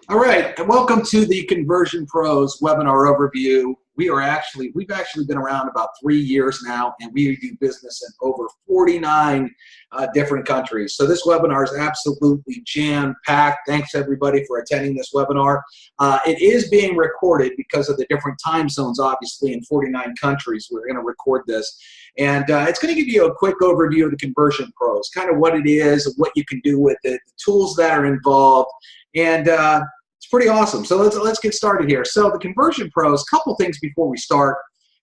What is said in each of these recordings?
All right, and welcome to the Conversion Pros webinar overview. We've actually been around about 3 years now, and we do business in over 49 different countries. So this webinar is absolutely jam-packed. Thanks everybody for attending this webinar. It is being recorded because of the different time zones, obviously, in 49 countries. We're going to record this. And it's going to give you a quick overview of the Conversion Pros, kind of what it is, what you can do with it, the tools that are involved, and it's pretty awesome. So let's get started here. So the Conversion Pros, a couple things before we start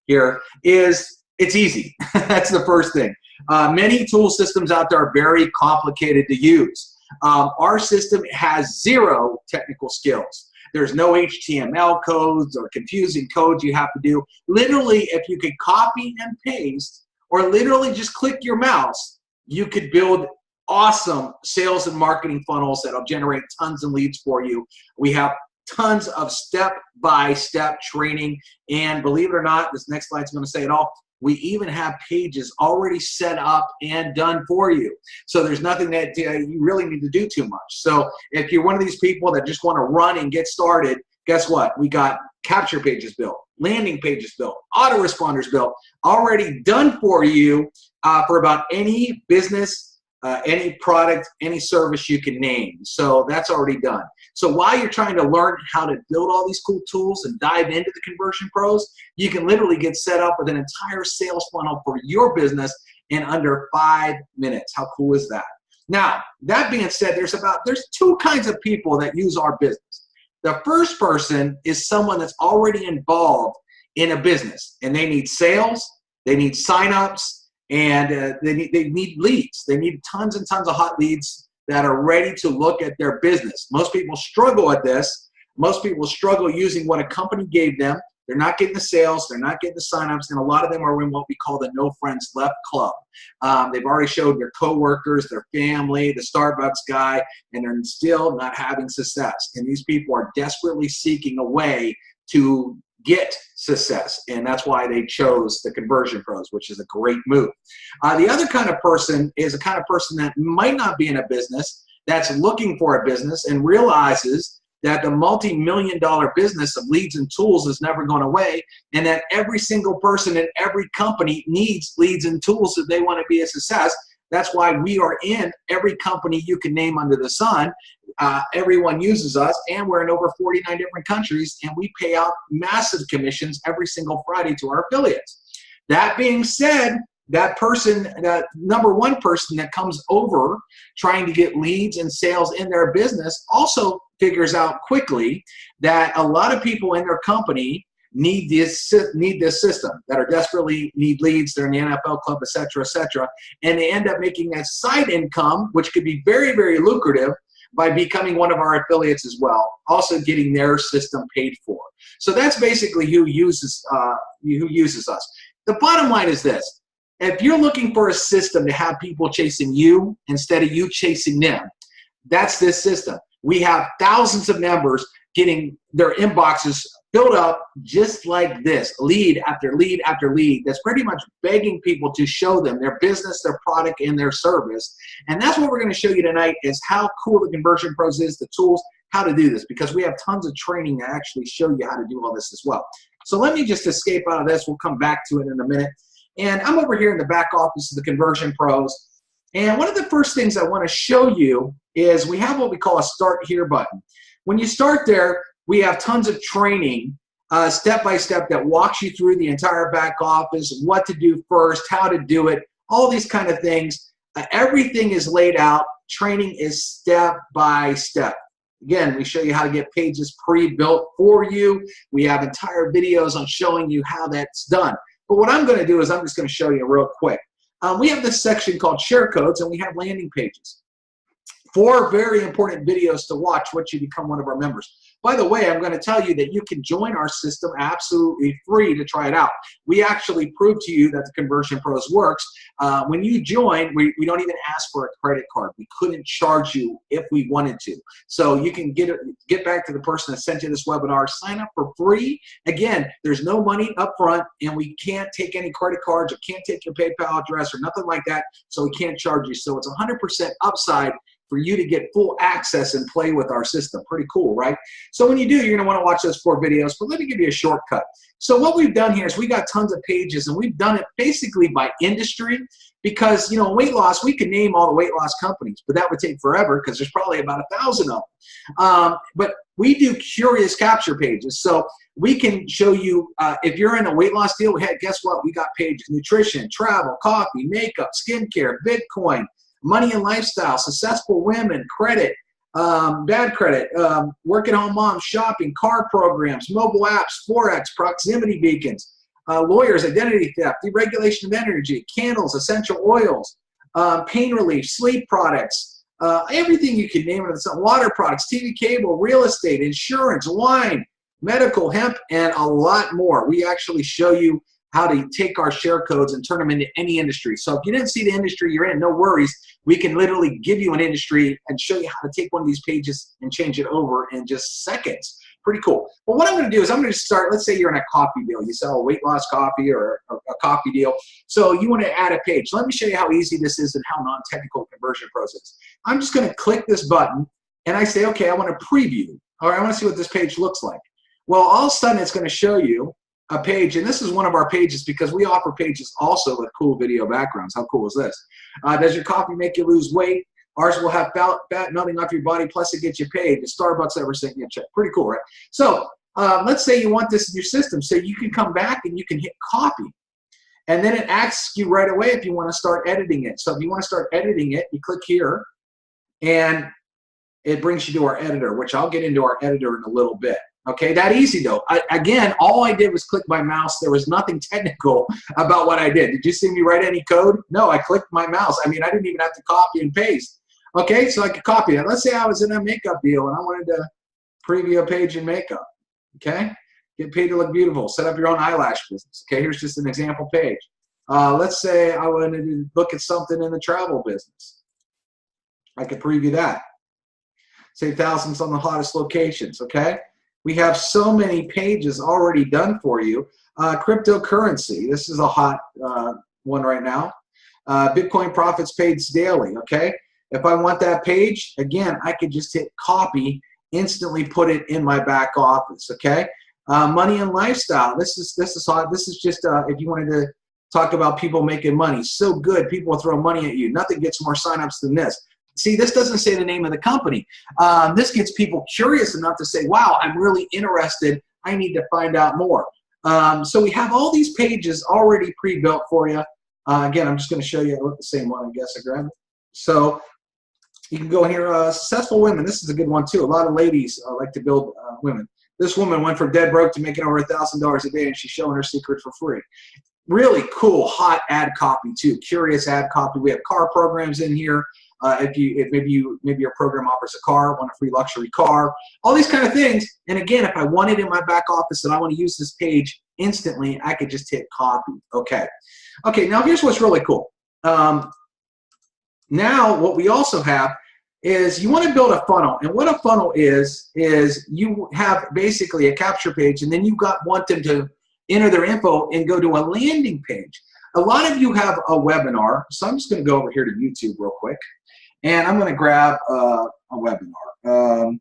here is it's easy. That's the first thing. Many tool systems out there are very complicated to use. Our system has zero technical skills. There's no HTML codes or confusing codes you have to do. Literally, if you could copy and paste or literally just click your mouse, you could build awesome sales and marketing funnels that'll generate tons of leads for you. We have tons of step-by-step training, and believe it or not, this next slide's going to say it all. We even have pages already set up and done for you. So there's nothing that you really need to do too much. So if you're one of these people that just want to run and get started, guess what? We got capture pages built, landing pages built, autoresponders built, already done for you for about any business, any product, any service you can name. So that's already done. So while you're trying to learn how to build all these cool tools and dive into the Conversion Pros, you can literally get set up with an entire sales funnel for your business in under 5 minutes. How cool is that? Now, that being said, there's two kinds of people that use our business. The first person is someone that's already involved in a business, and they need sales, they need signups, and they need leads. They need tons and tons of hot leads that are ready to look at their business. Most people struggle at this. Most people struggle using what a company gave them. They're not getting the sales. They're not getting the signups. And a lot of them are in what we call the no friends left club. They've already showed their coworkers, their family, the Starbucks guy, and they're still not having success. And these people are desperately seeking a way to get success, and that's why they chose the Conversion Pros, which is a great move. The other kind of person is a kind of person that might not be in a business, that's looking for a business and realizes that the multi-million-dollar business of leads and tools is never going away, and that every single person in every company needs leads and tools if they want to be a success. That's why we are in every company you can name under the sun. Everyone uses us, and we're in over 49 different countries, and we pay out massive commissions every single Friday to our affiliates. That being said, that person, that number one person that comes over trying to get leads and sales in their business also figures out quickly that a lot of people in their company need this system, that are desperately need leads, they're in the NFL club, etc., and they end up making that side income, which could be very, very lucrative, by becoming one of our affiliates as well, also getting their system paid for. So that's basically who uses us. The bottom line is this: if you're looking for a system to have people chasing you instead of you chasing them, that's this system. We have thousands of members getting their inboxes filled up just like this, lead after lead after lead, that's pretty much begging people to show them their business, their product, and their service. And that's what we're going to show you tonight, is how cool the Conversion Pros is, the tools, how to do this, because we have tons of training to actually show you how to do all this as well. So let me just escape out of this. We'll come back to it in a minute. And I'm over here in the back office of the Conversion Pros. And one of the first things I want to show you is we have what we call a Start Here button. When you start there, we have tons of training, step-by-step, that walks you through the entire back office, what to do first, how to do it, all these kind of things. Everything is laid out. Training is step-by-step. Again, we show you how to get pages pre-built for you. We have entire videos on showing you how that's done. But what I'm going to do is I'm just going to show you real quick. We have this section called Share Codes, and we have landing pages. 4 very important videos to watch once you become one of our members. By the way, I'm going to tell you that you can join our system absolutely free to try it out. We actually prove to you that the Conversion Pros works. When you join, we don't even ask for a credit card. We couldn't charge you if we wanted to. So you can get back to the person that sent you this webinar, sign up for free. Again, there's no money up front, and we can't take any credit cards or can't take your PayPal address or nothing like that, so we can't charge you. So it's 100% upside for you to get full access and play with our system. Pretty cool, right? So when you do, you're going to want to watch those 4 videos, but let me give you a shortcut. So what we've done here is we got tons of pages, and we've done it basically by industry because, you know, weight loss, we can name all the weight loss companies, but that would take forever because there's probably about 1,000 of them. But we do curious capture pages. So we can show you, if you're in a weight loss deal, hey, guess what? We got pages: nutrition, travel, coffee, makeup, skincare, Bitcoin, money and lifestyle, successful women, credit, bad credit, working home moms, shopping, car programs, mobile apps, Forex, proximity beacons, lawyers, identity theft, deregulation of energy, candles, essential oils, pain relief, sleep products, everything you can name it, water products, TV cable, real estate, insurance, wine, medical, hemp, and a lot more. We actually show you how to take our share codes and turn them into any industry. So if you didn't see the industry you're in, no worries. We can literally give you an industry and show you how to take one of these pages and change it over in just seconds. Pretty cool. But what I'm going to do is I'm going to start, let's say you're in a coffee deal. You sell a weight loss coffee or a coffee deal. So you want to add a page. Let me show you how easy this is and how non-technical Conversion Pros is. I'm just going to click this button and I say, okay, I want to preview, or I want to see what this page looks like. Well, all of a sudden it's going to show you a page, and this is one of our pages because we offer pages also with cool video backgrounds. How cool is this? Does your coffee make you lose weight? Ours will have fat melting off your body, plus it gets you paid. The Starbucks ever sent you a check. Pretty cool, right? So let's say you want this in your system, so you can come back and you can hit copy. And then it asks you right away if you want to start editing it. So if you want to start editing it, you click here, and it brings you to our editor, which I'll get into our editor in a little bit. Okay, that easy though. Again, all I did was click my mouse. There was nothing technical about what I did. Did you see me write any code? No, I clicked my mouse. I mean, I didn't even have to copy and paste. Okay, so I could copy that. Let's say I was in a makeup deal and I wanted to preview a page in makeup. Okay, get paid to look beautiful. Set up your own eyelash business. Okay, here's just an example page. Let's say I wanted to look at something in the travel business. I could preview that. Save thousands on the hottest locations. Okay. We have so many pages already done for you. Cryptocurrency, this is a hot one right now. Bitcoin profits paid daily, okay? If I want that page, again, I could just hit copy, instantly put it in my back office, okay? Money and lifestyle, this is hot. This is just if you wanted to talk about people making money. So good, people will throw money at you. Nothing gets more signups than this. See, this doesn't say the name of the company. This gets people curious enough to say, wow, I'm really interested. I need to find out more. So we have all these pages already pre-built for you. Again, I'm just going to show you the same one, I guess. I grabbed it. So you can go here, successful women. This is a good one, too. A lot of ladies like to build women. This woman went from dead broke to making over $1,000 a day, and she's showing her secret for free. Really cool, hot ad copy, too. Curious ad copy. We have car programs in here. If maybe your program offers a car, want a free luxury car, all these kind of things. And again, if I want it in my back office and I want to use this page instantly, I could just hit copy. Okay. Okay, now here's what's really cool. Now what we also have is you want to build a funnel. And what a funnel is you have basically a capture page, and then you want them to enter their info and go to a landing page. A lot of you have a webinar, so I'm just going to go over here to YouTube real quick. And I'm going to grab a webinar. I'm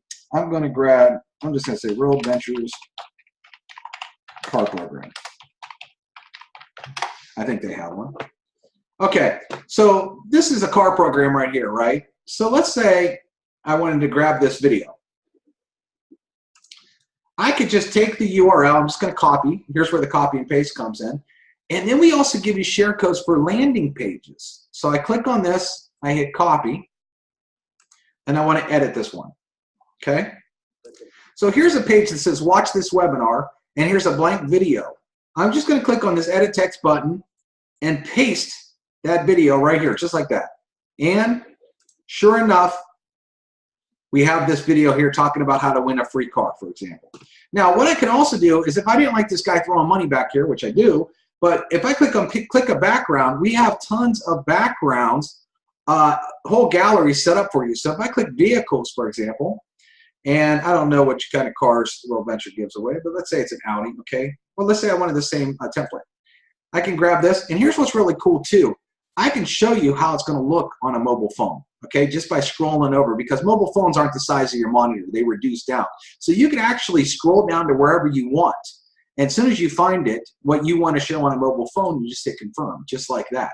just going to say World Ventures Car Program. I think they have one. Okay, so this is a car program right here, right? So let's say I wanted to grab this video. I could just take the URL. I'm just going to copy. Here's where the copy and paste comes in. And then we also give you share codes for landing pages. So I click on this, I hit copy, and I want to edit this one, okay? So here's a page that says watch this webinar, and here's a blank video. I'm just going to click on this edit text button and paste that video right here, just like that. And sure enough, we have this video here talking about how to win a free car, for example. Now, what I can also do is if I didn't like this guy throwing money back here, which I do, but if I click a background, we have tons of backgrounds, whole gallery set up for you. So if I click vehicles, for example, and I don't know which kind of cars World Venture gives away, but let's say it's an Audi, okay? Well, let's say I wanted the same template. I can grab this, and here's what's really cool too. I can show you how it's going to look on a mobile phone, okay, just by scrolling over, because mobile phones aren't the size of your monitor. They reduce down. So you can actually scroll down to wherever you want. And as soon as you find it, what you want to show on a mobile phone, you just hit confirm, just like that.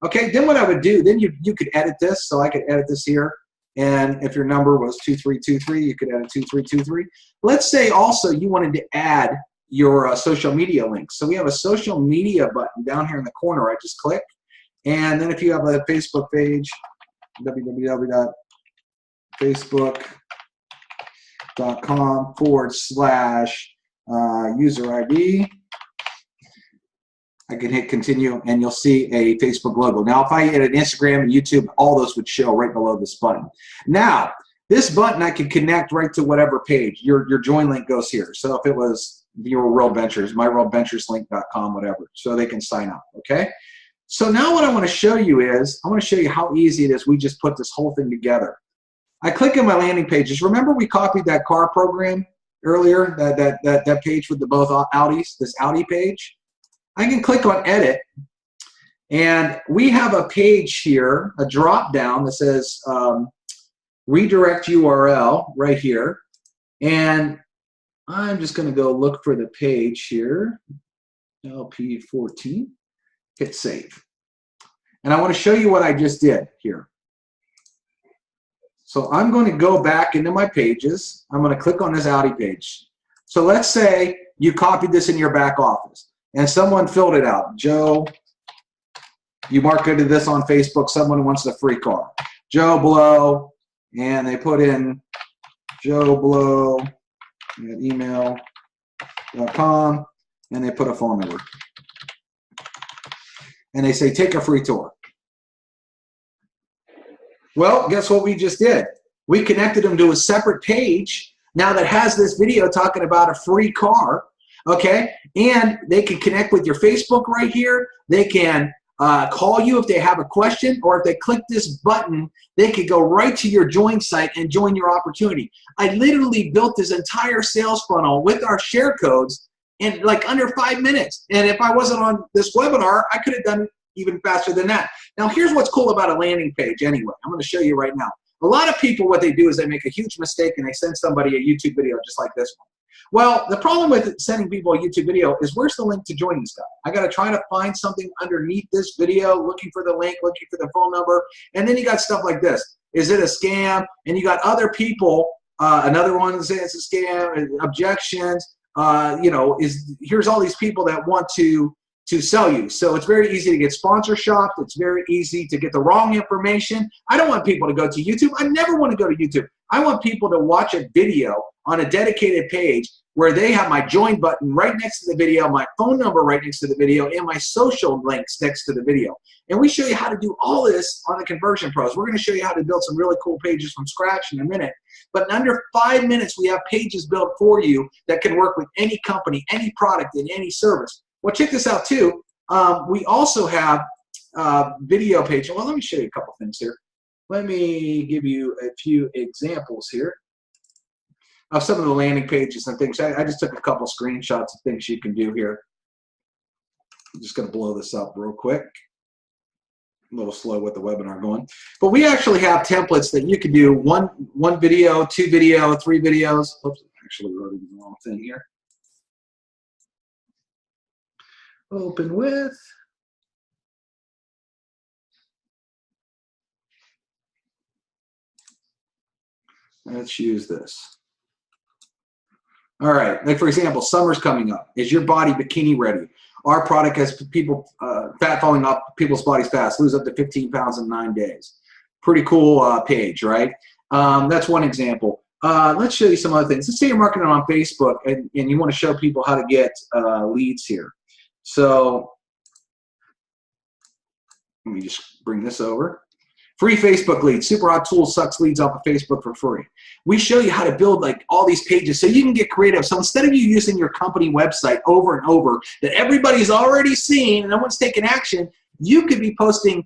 Okay, then what I would do, then you could edit this. So I could edit this here. And if your number was 2323, you could edit 2323. Let's say also you wanted to add your social media links. So we have a social media button down here in the corner. I just click. And then if you have a Facebook page, www.facebook.com/user ID. I can hit continue, and you'll see a Facebook logo. Now, if I hit an Instagram and YouTube, all those would show right below this button. Now, this button I can connect right to whatever page. Your join link goes here. So if it was your World Ventures, myworldventureslink.com, whatever, so they can sign up, okay? So now what I want to show you is, I want to show you how easy it is. We just put this whole thing together. I click on my landing pages. Remember we copied that car program earlier, that page with the both Audis, this Audi page? I can click on edit, and we have a page here, a drop down that says redirect URL right here. And I'm just going to go look for the page here, LP14, hit save. And I want to show you what I just did here. So I'm going to go back into my pages. I'm going to click on this Audi page. So let's say you copied this in your back office and someone filled it out. Joe, you marketed this on Facebook. Someone wants a free car. Joe Blow, and they put in Joe Blow at email.com, and they put a phone number. And they say, take a free tour. Well, guess what we just did? We connected them to a separate page now that has this video talking about a free car, okay? And they can connect with your Facebook right here. They can call you if they have a question, or if they click this button, they could go right to your join site and join your opportunity. I literally built this entire sales funnel with our share codes in like under 5 minutes. And if I wasn't on this webinar, I could have done it even faster than that. Now, here's what's cool about a landing page anyway. I'm going to show you right now. A lot of people, what they do is they make a huge mistake and they send somebody a YouTube video just like this one. Well, the problem with sending people a YouTube video is, where's the link to join this guy? I got to try to find something underneath this video, looking for the link, looking for the phone number, and then you got stuff like this. Is it a scam? And you got other people, another one saying it's a scam, objections, you know, here's all these people that want to sell you. So it's very easy to get sponsor shopped. It's very easy to get the wrong information. I don't want people to go to YouTube. I never want to go to YouTube. I want people to watch a video on a dedicated page where they have my join button right next to the video, my phone number right next to the video, and my social links next to the video. And we show you how to do all this on the Conversion Pros. We're going to show you how to build some really cool pages from scratch in a minute. But in under 5 minutes, we have pages built for you that can work with any company, any product, and any service. Well, check this out too. We also have video pages. Well, let me show you a couple things here. Let me give you a few examples here of some of the landing pages and things. I just took a couple screenshots of things you can do here. I'm just going to blow this up real quick. A little slow with the webinar going. But we actually have templates that you can do one video, 2 video, 3 videos. Oops, I actually wrote the wrong thing here. Open with. Let's use this. All right, like for example, summer's coming up. Is your body bikini ready? Our product has people, fat falling off people's bodies fast, lose up to 15 pounds in 9 days. Pretty cool page, right? That's one example. Let's show you some other things. Let's say you're marketing on Facebook and you want to show people how to get leads here. So let me just bring this over. Free Facebook leads. Super Hot Tool sucks leads off of Facebook for free. We show you how to build like all these pages so you can get creative. So instead of you using your company website over and over that everybody's already seen and no one's taking action, you could be posting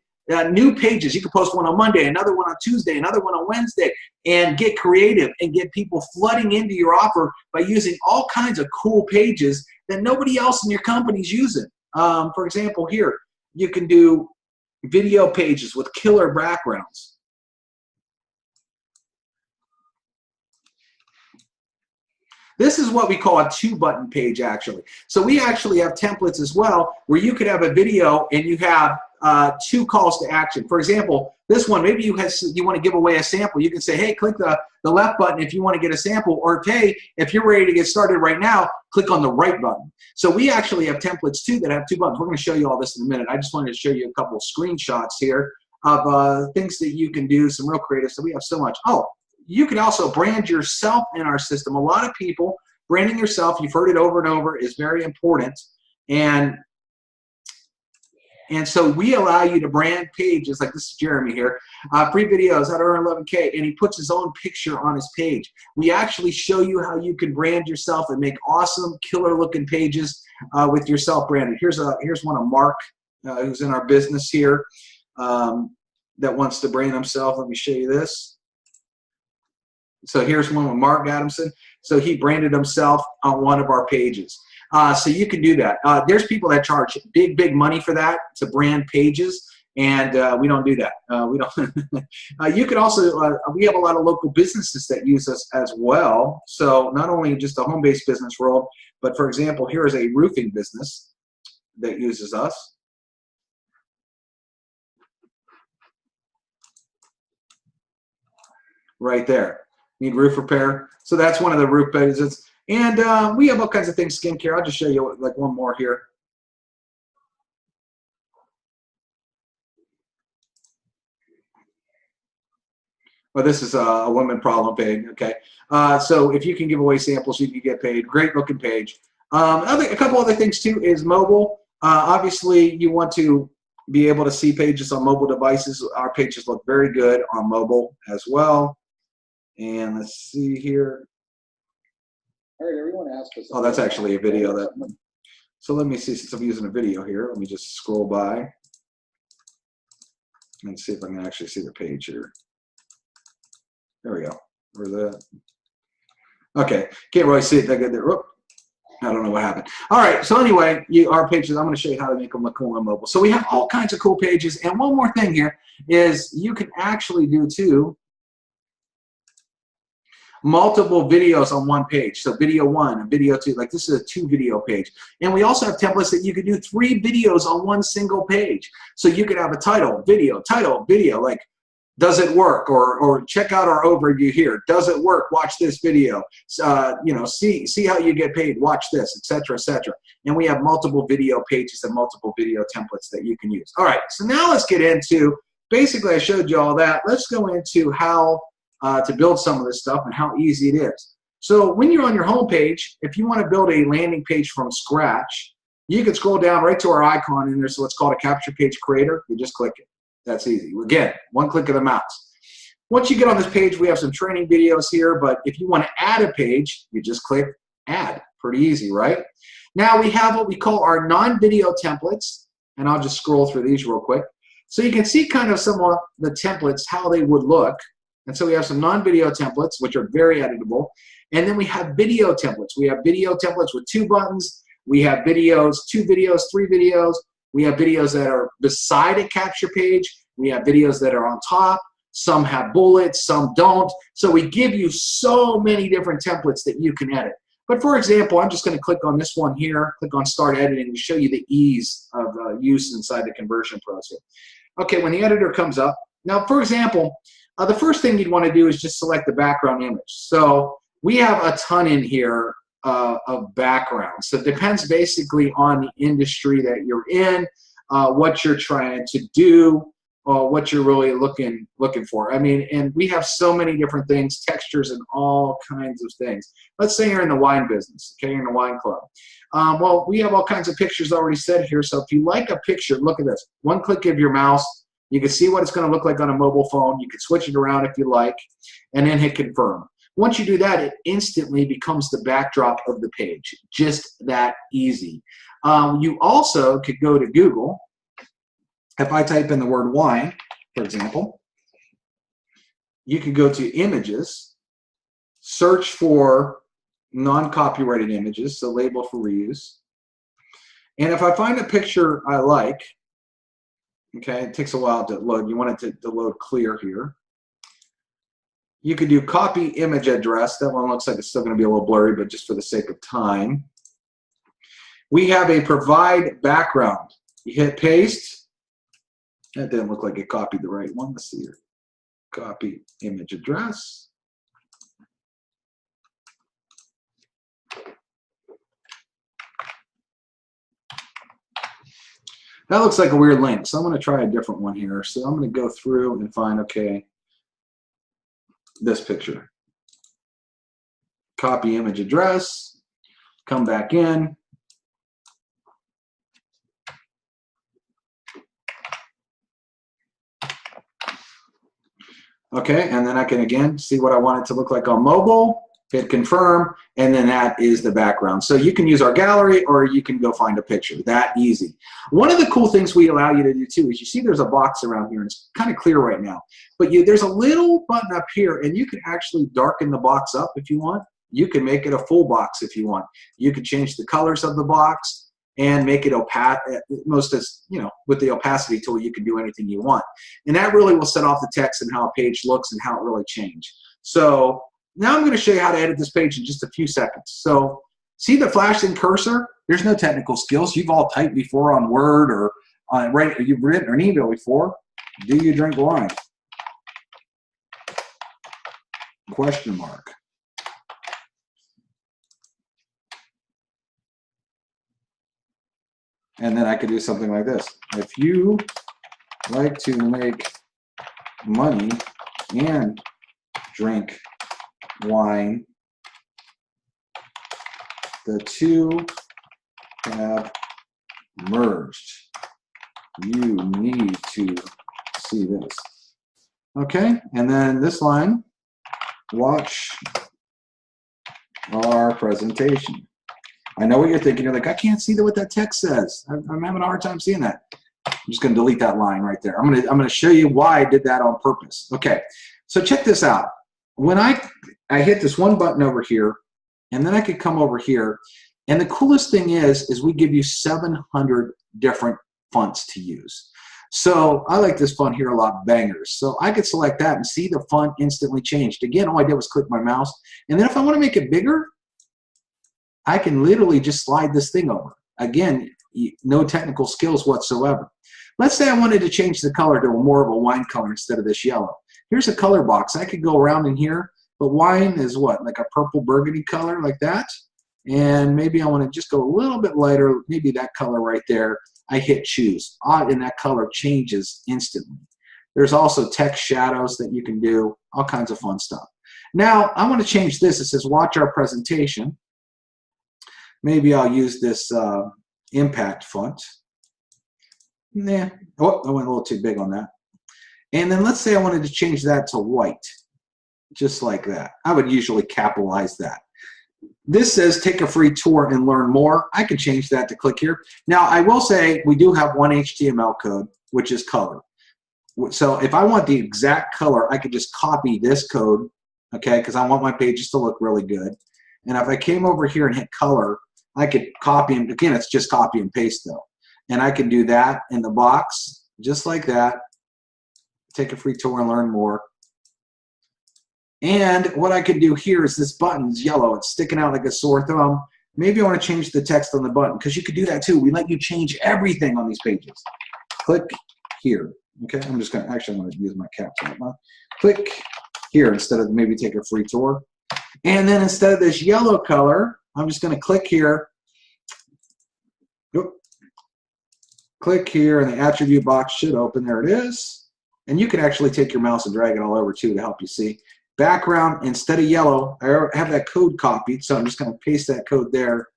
new pages. You could post one on Monday, another one on Tuesday, another one on Wednesday, and get creative and get people flooding into your offer by using all kinds of cool pages that nobody else in your company's using. For example, here, you can do video pages with killer backgrounds. This is what we call a 2-button page, actually. So we actually have templates as well where you could have a video and you have 2 calls to action. For example, this one, maybe you want to give away a sample. You can say, hey, click the left button if you want to get a sample, or hey, if you're ready to get started right now, click on the right button. So we actually have templates too that have 2 buttons. We're going to show you all this in a minute. I just wanted to show you a couple of screenshots here of things that you can do, some real creative. So we have so much. Oh, you can also brand yourself in our system. A lot of people, branding yourself, you've heard it over and over, is very important. And so we allow you to brand pages, like this is Jeremy here, free videos how to earn 11K, and he puts his own picture on his page. We actually show you how you can brand yourself and make awesome, killer-looking pages with yourself branded. Here's one of Mark, who's in our business here, that wants to brand himself. Let me show you this. So here's one with Mark Adamson. So he branded himself on one of our pages. So you can do that. There's people that charge big money for that, to brand pages, and we don't do that. We don't. You can also, we have a lot of local businesses that use us as well. So not only just the home-based business world, but for example, here is a roofing business that uses us. Right there. Need roof repair. So that's one of the roof pages. And we have all kinds of things, skincare. I'll just show you like one more here. Well, this is a woman problem page, okay? So if you can give away samples, you can get paid. Great looking page. A couple other things too is mobile. Obviously, you want to be able to see pages on mobile devices. Our pages look very good on mobile as well. And let's see here. All right, everyone asked us. Oh, that's actually a video that. So let me see, since I'm using a video here, let me just scroll by and see if I can actually see the page here. There we go. Where's that? Okay, can't really see it that good there. Whoop. I don't know what happened. All right, so anyway, our pages, I'm going to show you how to make them look cool on mobile. So we have all kinds of cool pages. And one more thing here is you can actually do too multiple videos on one page. So video 1 and video 2, like this is a 2-video page. And we also have templates that you could do 3 videos on one single page. So you could have a title, video, like does it work? Or check out our overview here. Does it work? Watch this video. You know, see how you get paid. Watch this, etc., etc. And we have multiple video pages and multiple video templates that you can use. All right, so now let's get into, basically I showed you all that. Let's go into how to build some of this stuff and how easy it is. So when you're on your home page, if you want to build a landing page from scratch, you can scroll down right to our icon in there. So it's called a capture page creator. You just click it. That's easy. Again, one click of the mouse. Once you get on this page, we have some training videos here, but if you want to add a page, you just click add. Pretty easy, right? Now we have what we call our non-video templates, and I'll just scroll through these real quick. So you can see kind of some of the templates, how they would look. And so we have some non-video templates, which are very editable. And then we have video templates. We have video templates with 2 buttons. We have videos, 2 videos, 3 videos. We have videos that are beside a capture page. We have videos that are on top. Some have bullets, some don't. So we give you so many different templates that you can edit. But for example, I'm just going to click on this one here, click on Start Editing to show you the ease of use inside the Conversion Pros here. Okay, when the editor comes up, now for example, the first thing you'd want to do is just select the background image. So we have a ton in here of backgrounds. So it depends basically on the industry that you're in, what you're trying to do, what you're really looking for. I mean, and we have so many different things, textures and all kinds of things. Let's say you're in the wine business, okay, you're in a wine club. Well, we have all kinds of pictures already set here. So if you like a picture, look at this. One click of your mouse, you can see what it's going to look like on a mobile phone. You can switch it around if you like, and then hit confirm. Once you do that, it instantly becomes the backdrop of the page. Just that easy. You also could go to Google. If I type in the word wine, for example, you could go to images, search for non-copyrighted images, so labeled for reuse. And if I find a picture I like, Okay, it takes a while to load. You want it to load clear here. You could do copy image address. That one looks like it's still going to be a little blurry, but just for the sake of time. We have a provide background. You hit paste. That didn't look like it copied the right one. Let's see here. Copy image address. That looks like a weird link, so I'm going to try a different one here. So I'm going to go through and find, okay, this picture. Copy image address, come back in. Okay, and then I can again see what I want it to look like on mobile, hit confirm, and then that is the background. So you can use our gallery or you can go find a picture. That easy. One of the cool things we allow you to do too is you see there's a box around here and it's kind of clear right now, but there's a little button up here and you can actually darken the box up if you want. You can make it a full box if you want. You can change the colors of the box and make it opaque. Most as with the opacity tool, you can do anything you want, and that really will set off the text and how a page looks and how it really changed. So now I'm going to show you how to edit this page in just a few seconds. So see the flashing cursor? There's no technical skills. You've all typed before on Word or you've written an email before. Do you drink wine? Question mark. And then I could do something like this. If you like to make money and drink wine, the two have merged. You need to see this. Okay, and then this line, watch our presentation. I know what you're thinking. You're like, I can't see what that text says. I'm having a hard time seeing that. I'm just going to delete that line right there. I'm going to show you why I did that on purpose. Okay, so check this out. When I hit this one button over here, and then I could come over here, and the coolest thing is we give you 700 different fonts to use. So I like this font here a lot, Bangers. So I could select that and see the font instantly changed. Again, all I did was click my mouse, and then if I want to make it bigger, I can literally just slide this thing over. Again, no technical skills whatsoever. Let's say I wanted to change the color to more of a wine color instead of this yellow. Here's a color box. I could go around in here, but wine is what? Like a purple burgundy color like that. And maybe I want to just go a little bit lighter, maybe that color right there. I hit choose, and that color changes instantly. There's also text shadows that you can do, all kinds of fun stuff. Now, I want to change this. It says watch our presentation. Maybe I'll use this impact font. Nah, oh, I went a little too big on that. And then let's say I wanted to change that to white, just like that. I would usually capitalize that. This says take a free tour and learn more. I can change that to click here. Now, I will say we do have one HTML code, which is color. So if I want the exact color, I could just copy this code, okay, because I want my pages to look really good. And if I came over here and hit color, I could copy them. Again, it's just copy and paste though. And I can do that in the box, just like that. Take a free tour and learn more. And what I can do here is this button's yellow. It's sticking out like a sore thumb. Maybe I want to change the text on the button because you could do that too. We let you change everything on these pages. Click here. Okay, I'm just going to, actually I'm going to use my caps lock. Click here instead of maybe take a free tour. And then instead of this yellow color, I'm just going to click here. Oop. Click here, and the attribute box should open. There it is. And you can actually take your mouse and drag it all over too to help you see. Background, instead of yellow, I have that code copied, so I'm just going to paste that code there.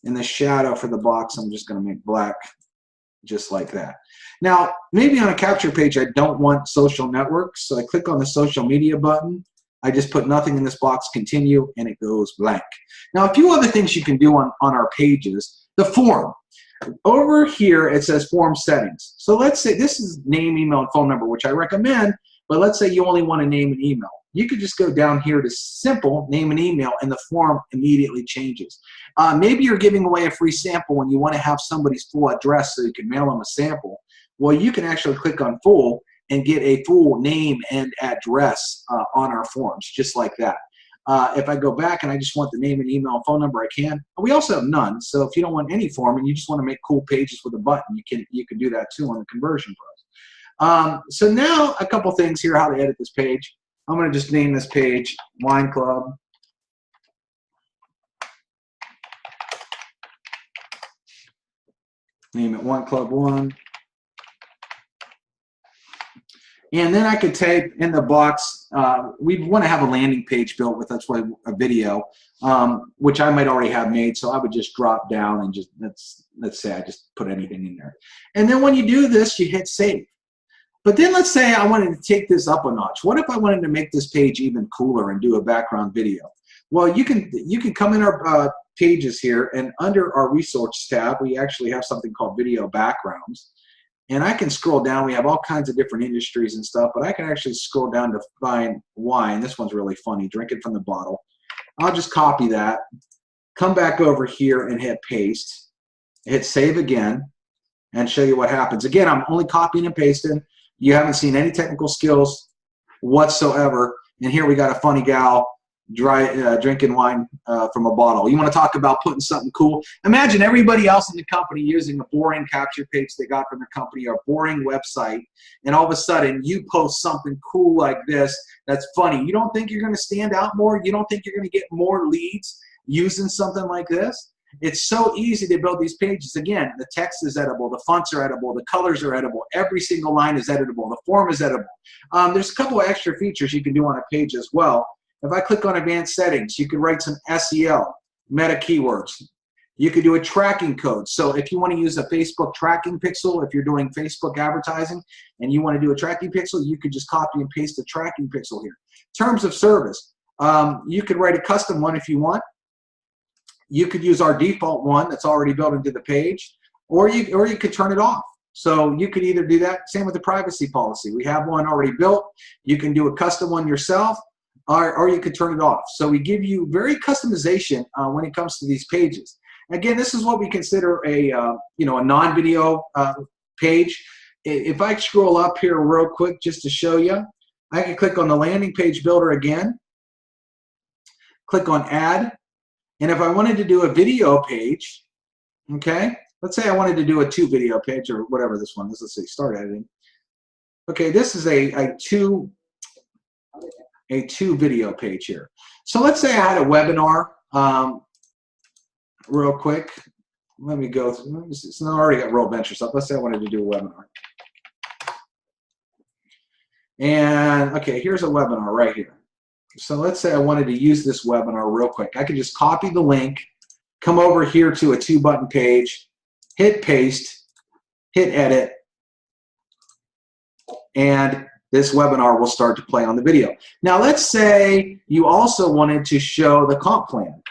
In the shadow for the box, I'm just going to make black, just like that. Now, maybe on a capture page, I don't want social networks, so I click on the social media button. I just put nothing in this box, continue, and it goes blank. Now, a few other things you can do on our pages. The form. Over here, it says form settings. So let's say this is name, email, and phone number, which I recommend, but let's say you only want to name an email. You could just go down here to simple, name an email, and the form immediately changes. Maybe you're giving away a free sample and you want to have somebody's full address so you can mail them a sample. Well, you can actually click on full and get a full name and address on our forms, just like that. If I go back and I just want the name and email and phone number, I can. We also have none. So if you don't want any form and you just want to make cool pages with a button, you can do that too on the Conversion Pros. So now a couple things here how to edit this page. I'm going to just name this page Wine Club. Name it Wine Club 1. And then I could type in the box, we want to have a landing page built with, that's why a video, which I might already have made. So I would just drop down and just, let's say I just put anything in there. And then when you do this, you hit save. But then let's say I wanted to take this up a notch. What if I wanted to make this page even cooler and do a background video? Well, you can come in our pages here, and under our resource tab, we actually have something called video backgrounds. And I can scroll down. We have all kinds of different industries and stuff, but I can actually scroll down to find wine. This one's really funny. Drink it from the bottle. I'll just copy that, come back over here and hit paste, hit save again, and show you what happens. Again, I'm only copying and pasting. You haven't seen any technical skills whatsoever. And here we got a funny gal drinking wine from a bottle. You want to talk about putting something cool? Imagine everybody else in the company using a boring capture page they got from their company or a boring website, and all of a sudden you post something cool like this that's funny. You don't think you're going to stand out more? You don't think you're going to get more leads using something like this? It's so easy to build these pages. Again, the text is editable, the fonts are editable, the colors are editable, every single line is editable, the form is editable. There's a couple of extra features you can do on a page as well. If I click on advanced settings, you can write some SEO, meta keywords. You could do a tracking code. So if you want to use a Facebook tracking pixel, if you're doing Facebook advertising and you want to do a tracking pixel, you could just copy and paste the tracking pixel here. Terms of service, you could write a custom one if you want. You could use our default one that's already built into the page, or you could turn it off. So you could either do that. Same with the privacy policy. We have one already built. You can do a custom one yourself, or you could turn it off. So we give you very customization when it comes to these pages. Again, this is what we consider a a non-video page. If I scroll up here real quick just to show you, I can click on the landing page builder again, click on add, and if I wanted to do a video page, okay, let's say I wanted to do a 2 video page or whatever this one is. Let's say start editing. Okay, this is a two video page here. So let's say I had a webinar real quick. Let me go through. It's already got Roll Ventures up. Let's say I wanted to do a webinar. And okay, here's a webinar right here. So let's say I wanted to use this webinar real quick. I could just copy the link, come over here to a 2-button page, hit paste, hit edit, and this webinar will start to play on the video. Now let's say you also wanted to show the comp plan,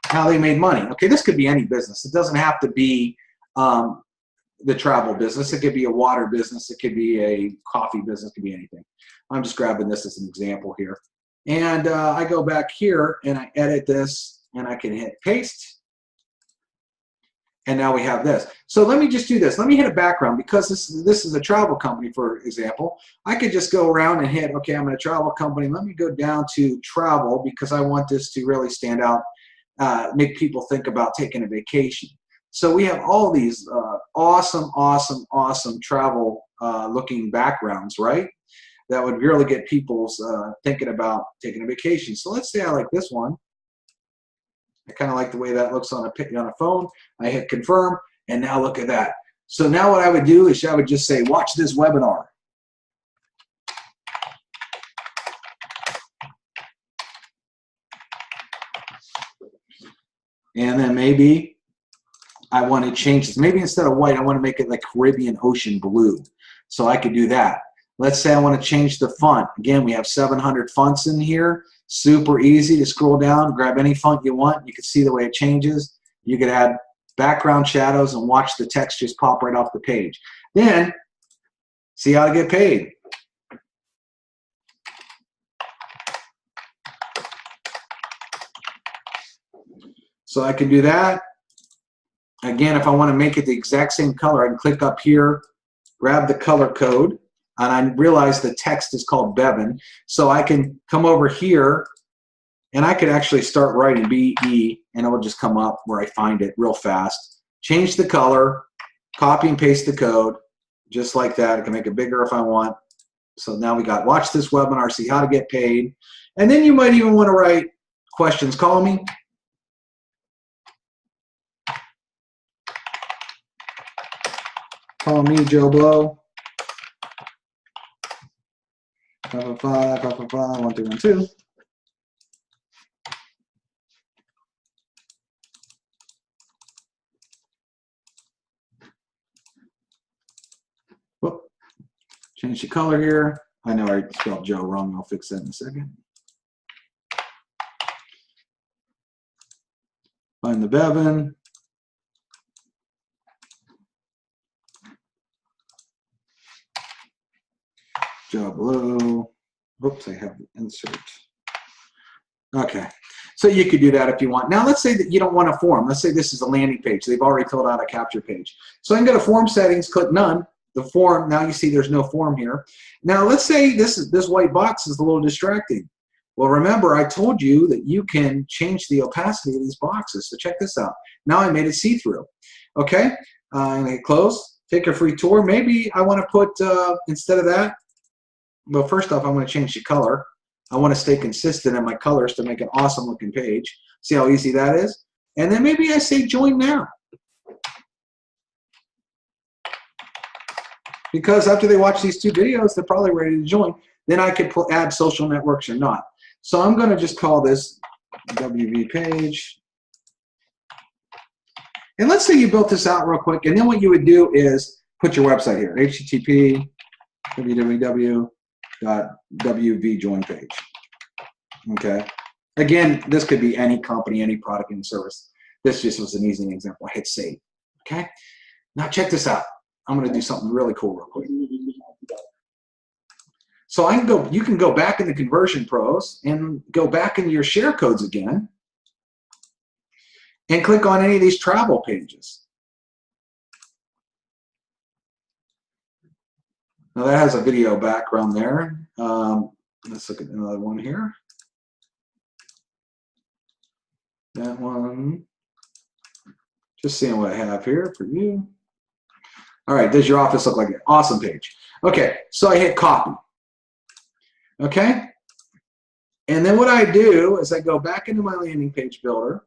how they made money. Okay, this could be any business. It doesn't have to be the travel business. It could be a water business. It could be a coffee business. It could be anything. I'm just grabbing this as an example here. And I go back here and I edit this and I can hit paste. And now we have this. So let me just do this. Let me hit a background because this is a travel company, for example. I could just go around and hit, okay, I'm a travel company. Let me go down to travel because I want this to really stand out, make people think about taking a vacation. So we have all these awesome travel looking backgrounds, right? That would really get people thinking about taking a vacation. So let's say I like this one. I kind of like the way that looks on a phone. I hit confirm, and now look at that. So now what I would do is I would just say, watch this webinar. And then maybe I want to change this. Maybe instead of white, I want to make it like Caribbean Ocean blue. So I could do that. Let's say I want to change the font. Again, we have 700 fonts in here. Super easy to scroll down, grab any font you want. You can see the way it changes. You could add background shadows and watch the text just pop right off the page. Then, see how to get paid. So I can do that. Again, if I want to make it the exact same color, I can click up here, grab the color code, and I realize the text is called Bevan. So I can come over here, and I could actually start writing BE, and it will just come up where I find it real fast. Change the color, copy and paste the code, just like that. I can make it bigger if I want. So now we got watch this webinar, see how to get paid. And then you might even want to write questions. Call me. Call me Joe Blow. 555-555-1312. Whoop. Change the color here. I know I spelled Joe wrong. I'll fix that in a second. Find the Bevan. Joe Blow. Oops, I have the insert. Okay, so you could do that if you want. Now let's say that you don't want a form. Let's say this is a landing page. They've already filled out a capture page. So I can go to form settings, click none. The form, now you see there's no form here. Now let's say this white box is a little distracting. Well, remember I told you that you can change the opacity of these boxes. So check this out. Now I made it see-through. Okay, I'm gonna hit close, take a free tour. Maybe I want to put, instead of that, well, first off, I'm going to change the color. I want to stay consistent in my colors to make an awesome looking page. See how easy that is? And then maybe I say join now. Because after they watch these 2 videos, they're probably ready to join. Then I could add social networks or not. So I'm going to just call this WV page. And let's say you built this out real quick. And then what you would do is put your website here. HTTP www.wv join page. Okay. Again, this could be any company, any product and service. This just was an easy example. I hit save. Okay. Now check this out. I'm going to do something really cool real quick. So I can go. You can go back in the Conversion Pros and go back into your share codes again, and click on any of these travel pages. Now that has a video background there. Let's look at another one here. That one. Just seeing what I have here for you. All right, does your office look like it? Awesome page. Okay, so I hit copy. Okay? And then what I do is I go back into my landing page builder.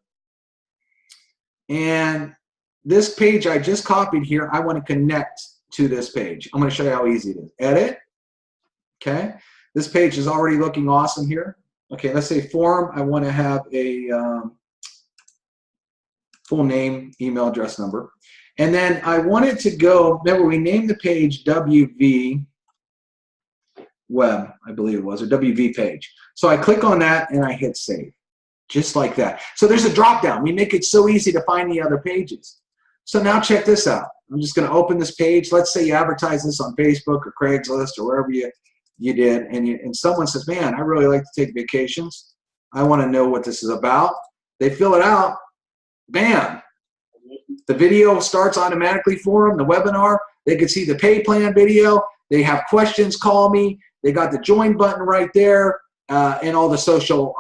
And this page I just copied here, I want to connect to this page. I'm going to show you how easy it is. Edit. Okay. This page is already looking awesome here. Okay, let's say form. I want to have a full name, email address, number. And then I want it to go, remember we named the page WV Web, I believe it was, or WV page. So I click on that and I hit save. Just like that. So there's a drop down. We make it so easy to find the other pages. So now check this out. I'm just going to open this page. Let's say you advertise this on Facebook or Craigslist or wherever you did, and someone says, man, I really like to take vacations. I want to know what this is about. They fill it out. Bam. The video starts automatically for them, the webinar. They can see the pay plan video. They have questions, call me. They got the join button right there, and all the social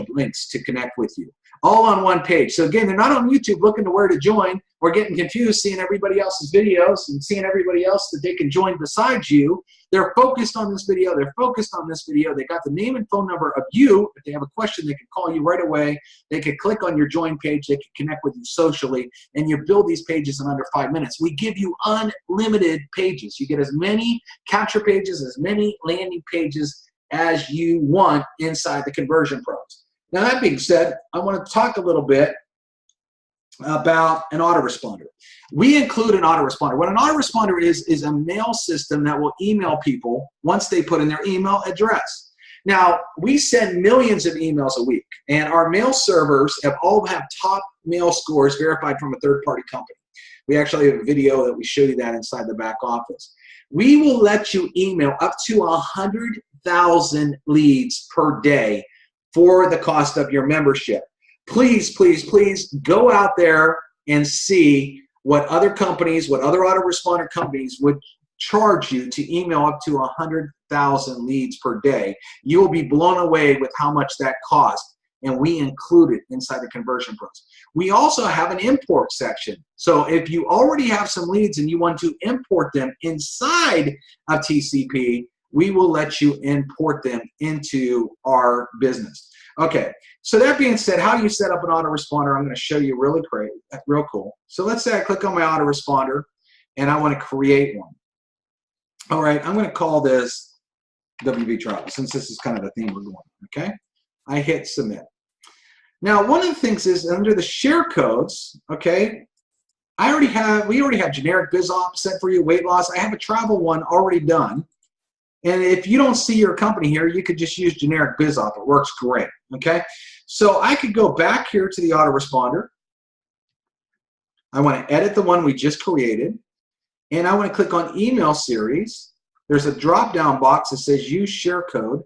links to connect with you, all on one page. So again, they're not on YouTube looking to where to join or getting confused seeing everybody else's videos and seeing everybody else that they can join besides you. They're focused on this video. They're focused on this video. They got the name and phone number of you. If they have a question, they can call you right away. They can click on your join page. They can connect with you socially, and you build these pages in under 5 minutes. We give you unlimited pages. You get as many capture pages, as many landing pages as you want inside the Conversion Pros. Now, that being said, I want to talk a little bit about an autoresponder. We include an autoresponder. What an autoresponder is a mail system that will email people once they put in their email address. Now, we send millions of emails a week, and our mail servers all have top mail scores verified from a third-party company. We actually have a video that we show you that inside the back office. We will let you email up to 100,000 leads per day for the cost of your membership. Please, please, please go out there and see what other companies, what other autoresponder companies would charge you to email up to 100,000 leads per day. You will be blown away with how much that costs, and we include it inside the Conversion Pros. We also have an import section. So if you already have some leads and you want to import them inside of TCP, we will let you import them into our business. Okay, so that being said, how you set up an autoresponder, I'm going to show you really great, real cool. So let's say I click on my autoresponder and I want to create one. All right, I'm going to call this WB Travel, since this is kind of the theme we're going, okay? I hit submit. Now, one of the things is under the share codes, okay, we already have generic BizOp set for you, weight loss. I have a travel one already done. And if you don't see your company here, you could just use generic BizOp. It works great, okay? So I could go back here to the autoresponder. I want to edit the one we just created. And I want to click on email series. There's a drop-down box that says use share code.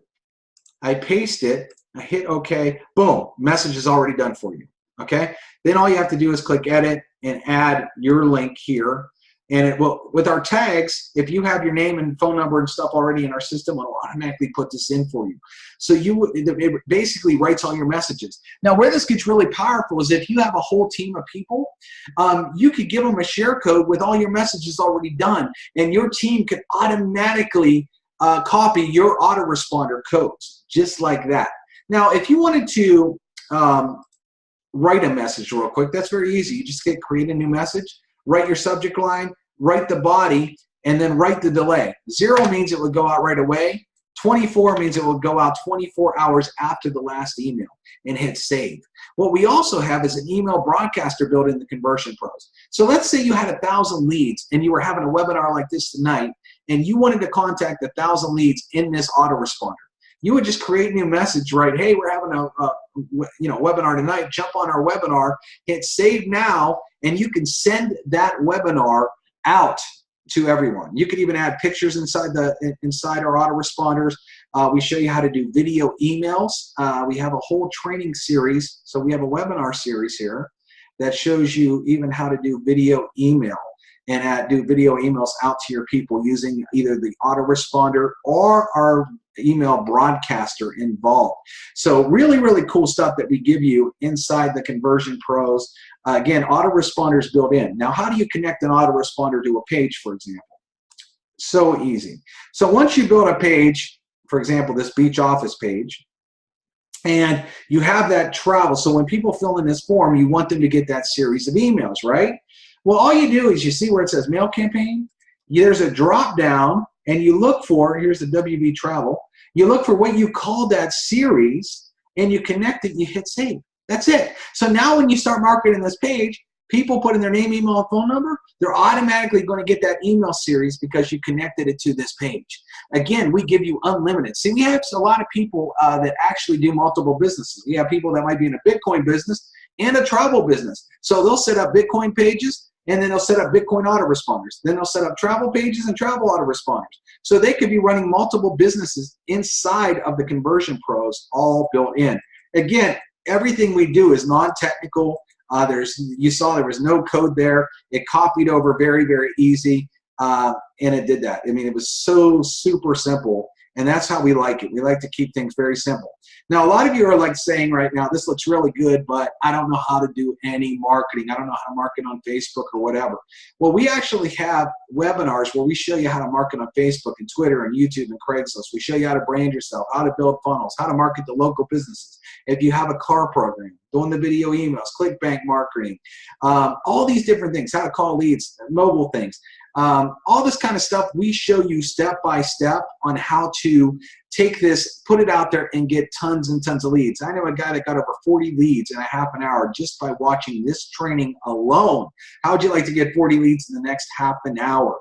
I paste it. I hit OK. Boom. Message is already done for you, okay? Then all you have to do is click edit and add your link here. And it will, with our tags, if you have your name and phone number and stuff already in our system, it'll automatically put this in for you. So it basically writes all your messages. Now, where this gets really powerful is if you have a whole team of people, you could give them a share code with all your messages already done, and your team could automatically copy your autoresponder codes, just like that. Now, if you wanted to write a message real quick, that's very easy. You just create a new message. Write your subject line, write the body, and then write the delay. 0 means it would go out right away. 24 means it will go out 24 hours after the last email, and hit save. What we also have is an email broadcaster built in the Conversion Pros. So let's say you had 1,000 leads and you were having a webinar like this tonight, and you wanted to contact 1,000 leads in this autoresponder. You would just create a new message, right? Hey, we're having a webinar tonight. Jump on our webinar, hit save now, and you can send that webinar out to everyone. You could even add pictures inside our autoresponders. We show you how to do video emails. We have a whole training series. So we have a webinar series here that shows you even how to do video email and do video emails out to your people using either the autoresponder or our email broadcaster involved. So really, really cool stuff that we give you inside the Conversion Pros. Again, autoresponders built in. Now, how do you connect an autoresponder to a page, for example? So easy. So once you build a page, for example, this beach office page, and you have that travel, so when people fill in this form, you want them to get that series of emails, right? Well, all you do is you see where it says mail campaign, there's a drop down, and you look for, here's the WB Travel, you look for what you call that series, and you connect it, you hit save. That's it. So now when you start marketing this page, people put in their name, email, and phone number, they're automatically going to get that email series because you connected it to this page. Again, we give you unlimited. See, we have a lot of people that actually do multiple businesses. We have people that might be in a Bitcoin business and a travel business. So they'll set up Bitcoin pages, and then they'll set up Bitcoin autoresponders. Then they'll set up travel pages and travel autoresponders. So they could be running multiple businesses inside of the Conversion Pros, all built in. Again, everything we do is non-technical. You saw there was no code there. It copied over very, very easy, and it did that. I mean, it was so super simple, and that's how we like it. We like to keep things very simple. Now, a lot of you are like saying right now, this looks really good, but I don't know how to do any marketing. I don't know how to market on Facebook or whatever. Well, we actually have webinars where we show you how to market on Facebook and Twitter and YouTube and Craigslist. We show you how to brand yourself, how to build funnels, how to market to local businesses. If you have a car program, doing the video emails, ClickBank marketing, all these different things, how to call leads, mobile things. All this kind of stuff, we show you step by step on how to take this, put it out there, and get tons and tons of leads. I know a guy that got over 40 leads in a half an hour just by watching this training alone. How would you like to get 40 leads in the next half an hour?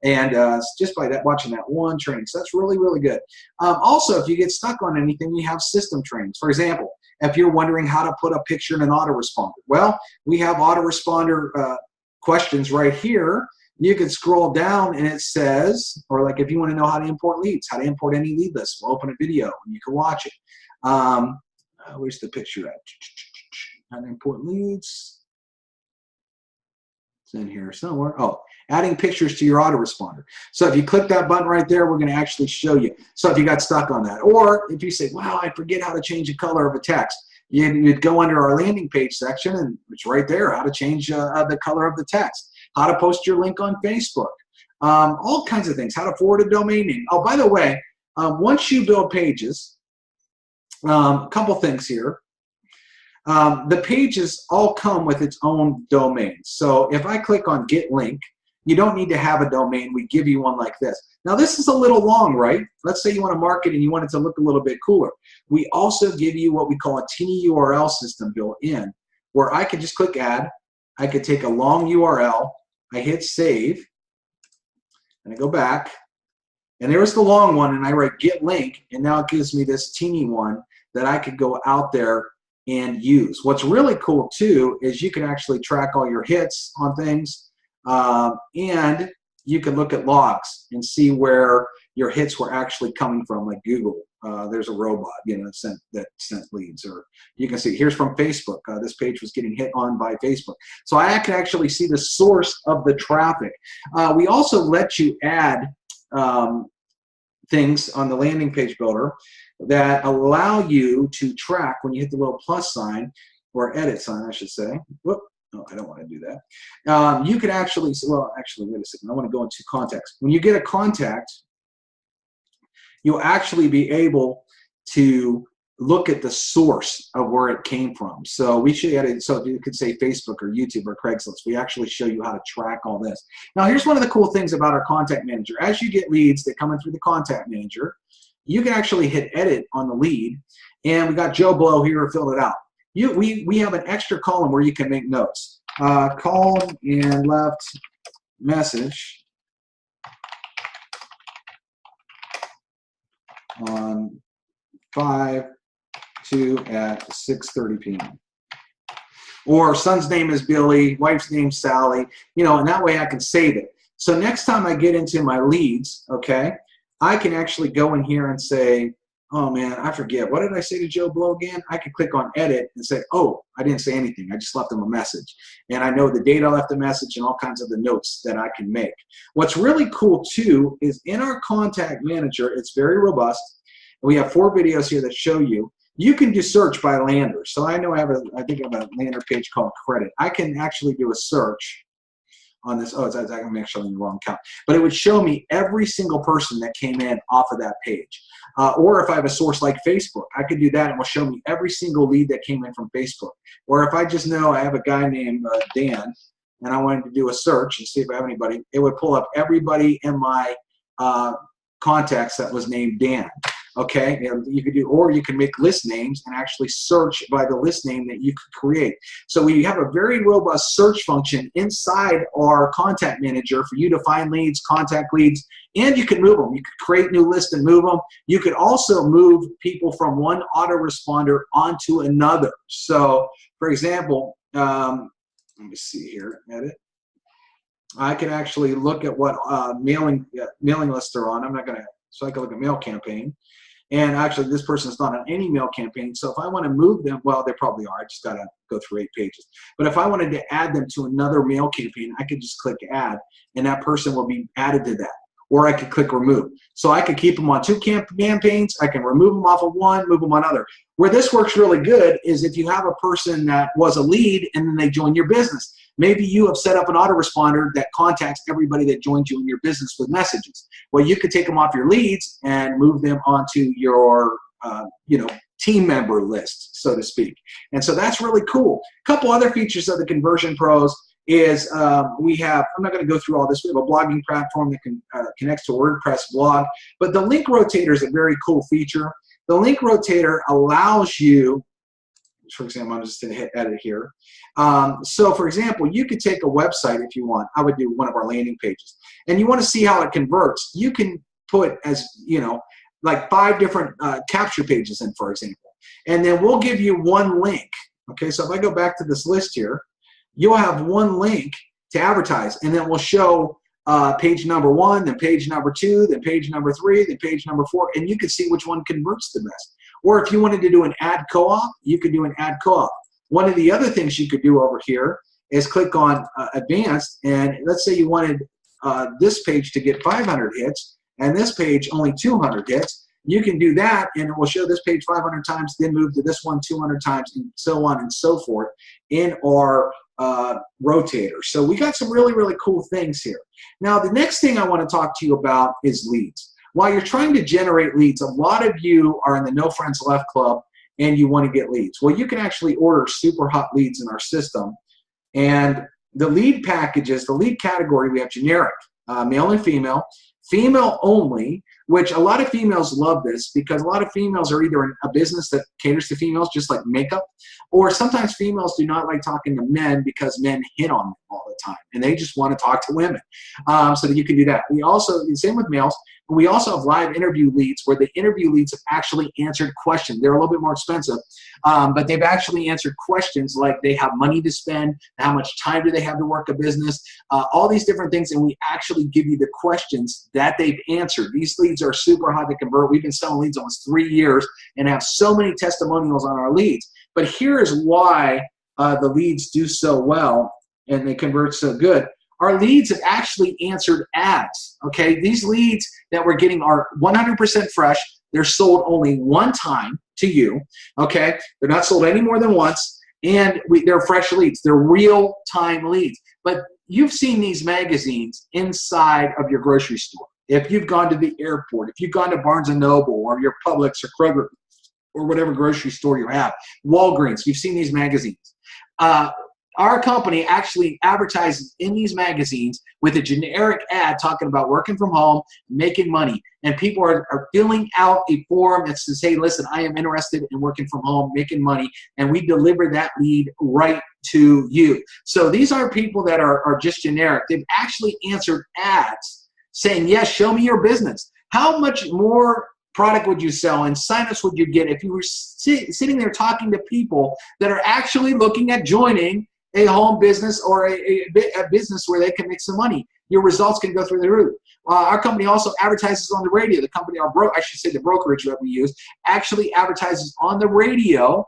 And just by that, watching that one training. So that's really, really good. Also, if you get stuck on anything, we have system trainings. For example, if you're wondering how to put a picture in an autoresponder, well, we have autoresponder questions right here. You can scroll down and it says, or like if you want to know how to import leads, how to import any lead list, we'll open a video and you can watch it. Where's the picture at? How to import leads. It's in here somewhere. Oh, adding pictures to your autoresponder. So if you click that button right there, we're going to actually show you. So if you got stuck on that, or if you say, wow, I forget how to change the color of a text, you'd go under our landing page section, and it's right there, how to change the color of the text, how to post your link on Facebook, all kinds of things, how to forward a domain name. Oh, by the way, once you build pages, a couple things here. The pages all come with its own domain. So if I click on Get Link, you don't need to have a domain. We give you one like this. Now this is a little long, right? Let's say you want to market and you want it to look a little bit cooler. We also give you what we call a Tiny URL system built in, where I could just click Add. I could take a long URL. I hit Save, and I go back, and there's the long one, and I write Get Link, and now it gives me this teeny one that I could go out there and use. What's really cool too is you can actually track all your hits on things, and you can look at logs and see where your hits were actually coming from, like Google. There's a robot, that sent leads. Or you can see here's from Facebook. This page was getting hit on by Facebook. So I can actually see the source of the traffic. We also let you add things on the landing page builder that allow you to track when you hit the little plus sign, or edit sign, I should say. Whoop. No, I don't want to do that. You could actually, well, actually, wait a second. I want to go into contacts. When you get a contact, you'll actually be able to look at the source of where it came from. So we show you, so you could say Facebook or YouTube or Craigslist. We actually show you how to track all this. Now, here's one of the cool things about our contact manager. As you get leads that come in through the contact manager, you can actually hit edit on the lead, and we got Joe Blow here who filled it out. We have an extra column where you can make notes. Called and left message on 5/2 at 6:30 p.m. Or son's name is Billy, wife's name's Sally, and that way I can save it. So next time I get into my leads, okay, I can actually go in here and say, oh man, I forget. What did I say to Joe Blow again? I could click on edit and say, oh, I didn't say anything. I just left him a message. And I know the date I left the message and all kinds of the notes that I can make. What's really cool too is in our contact manager, it's very robust. We have 4 videos here that show you. You can do search by lander. So I know I think I have a lander page called credit. I can actually do a search on this. Oh, I'm actually in the wrong count. But it would show me every single person that came in off of that page. Or if I have a source like Facebook, I could do that and it will show me every single lead that came in from Facebook. Or if I just know I have a guy named Dan and I wanted to do a search and see if I have anybody, it would pull up everybody in my contacts that was named Dan. Okay, you could do, or you can make list names and actually search by the list name that you could create. So we have a very robust search function inside our contact manager for you to find leads, contact leads, and you can move them. You could create new lists and move them. You could also move people from one autoresponder onto another. So, for example, let me see here, edit. I can actually look at what mailing lists they're on. I'm not going to, so I can look at mail campaign. And actually, this person's not on any mail campaign. So if I want to move them, well, they probably are. I just got to go through 8 pages. But if I wanted to add them to another mail campaign, I could just click add, and that person will be added to that. Or I could click remove. So I could keep them on 2 campaigns. I can remove them off of one, move them on other. Where this works really good is if you have a person that was a lead and then they join your business. Maybe you have set up an autoresponder that contacts everybody that joined you in your business with messages. Well, you could take them off your leads and move them onto your team member list, so to speak. And so that's really cool. A couple other features of the Conversion Pros is we have, I'm not going to go through all this, we have a blogging platform that connects to WordPress blog, but the link rotator is a very cool feature. The link rotator allows you, for example, I'm just going to hit edit here. So for example, you could take a website if you want. I would do one of our landing pages. And you want to see how it converts. You can put like 5 different capture pages in, for example. And then we'll give you one link. Okay, so if I go back to this list here, you'll have one link to advertise. And then we'll show page number 1, then page number 2, then page number 3, then page number 4. And you can see which one converts the best. Or if you wanted to do an ad co-op, you could do an ad co-op. One of the other things you could do over here is click on advanced, and let's say you wanted this page to get 500 hits and this page only 200 hits. You can do that, and it will show this page 500 times, then move to this one 200 times, and so on and so forth in our rotator. So we got some really, really cool things here. Now, the next thing I want to talk to you about is leads. While you're trying to generate leads, a lot of you are in the No Friends Left Club and you want to get leads. Well, you can actually order super hot leads in our system. And the lead packages, the lead category, we have generic, male and female, female only, which a lot of females love this because a lot of females are either in a business that caters to females, just like makeup, or sometimes females do not like talking to men because men hit on them all the time and they just want to talk to women. So that you can do that. We also, same with males, but we also have live interview leads where the interview leads have actually answered questions. They're a little bit more expensive, but they've actually answered questions like they have money to spend, how much time do they have to work a business, all these different things, and we actually give you the questions that they've answered. These leads are super hot to convert. We've been selling leads almost 3 years and have so many testimonials on our leads. But here is why the leads do so well and they convert so good. Our leads have actually answered ads, okay? These leads that we're getting are 100% fresh. They're sold only one time to you, okay? They're not sold any more than once, and they're fresh leads. They're real-time leads. But you've seen these magazines inside of your grocery store. If you've gone to the airport, if you've gone to Barnes & Noble or your Publix or Kroger or whatever grocery store you have, Walgreens, you've seen these magazines. Our company actually advertises in these magazines with a generic ad talking about working from home, making money. And people are filling out a form that says, hey, listen, I am interested in working from home, making money. And we deliver that lead right to you. So these aren't people that are just generic. They've actually answered ads saying, yes, show me your business. How much more product would you sell and signups would you get if you were sitting there talking to people that are actually looking at joining a home business or a business where they can make some money? Your results can go through the roof. Our company also advertises on the radio. The company, the brokerage that we use, actually advertises on the radio.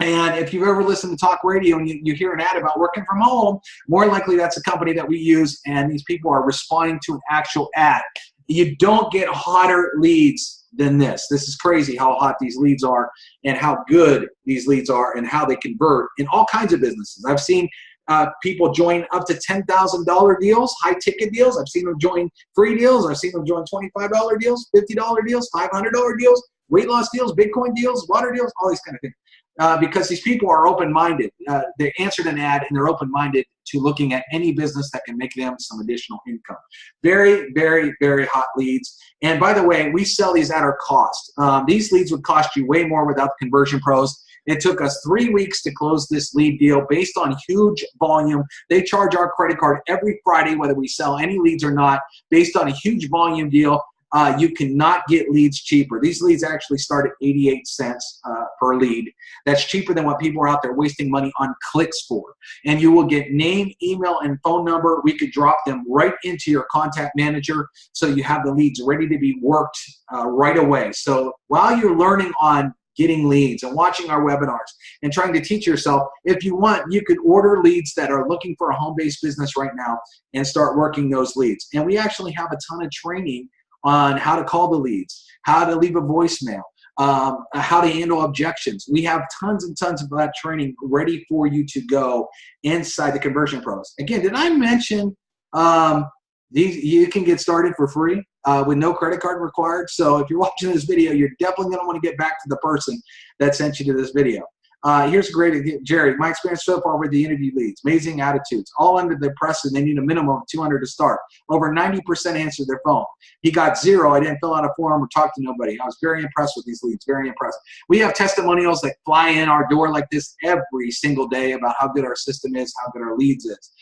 And if you've ever listened to talk radio and you hear an ad about working from home, more likely that's a company that we use, and these people are responding to an actual ad. You don't get hotter leads than this. This is crazy how hot these leads are and how good these leads are and how they convert in all kinds of businesses. I've seen people join up to $10,000 deals, high-ticket deals. I've seen them join free deals. I've seen them join $25 deals, $50 deals, $500 deals, weight loss deals, Bitcoin deals, water deals, all these kind of things. Because these people are open-minded. They answered an ad and they're open-minded to looking at any business that can make them some additional income. Very, very, very hot leads. And by the way, we sell these at our cost. These leads would cost you way more without the Conversion Pros. It took us 3 weeks to close this lead deal based on huge volume. They charge our credit card every Friday, whether we sell any leads or not, based on a huge volume deal. You cannot get leads cheaper. These leads actually start at 88 cents per lead. That's cheaper than what people are out there wasting money on clicks for. And you will get name, email, and phone number. We could drop them right into your contact manager so you have the leads ready to be worked right away. So while you're learning on getting leads and watching our webinars and trying to teach yourself, if you want, you could order leads that are looking for a home-based business right now and start working those leads. And we actually have a ton of training on how to call the leads, how to leave a voicemail, how to handle objections. We have tons and tons of that training ready for you to go inside the Conversion Pros. Again, did I mention you can get started for free with no credit card required? So if you're watching this video, you're definitely going to want to get back to the person that sent you to this video. Here's a great, Jerry, my experience so far with the interview leads, amazing attitudes, all under the press, and they need a minimum of 200 to start. Over 90% answered their phone. He got 0. I didn't fill out a form or talk to nobody. I was very impressed with these leads, very impressed. We have testimonials that fly in our door like this every single day about how good our system is, how good our leads is.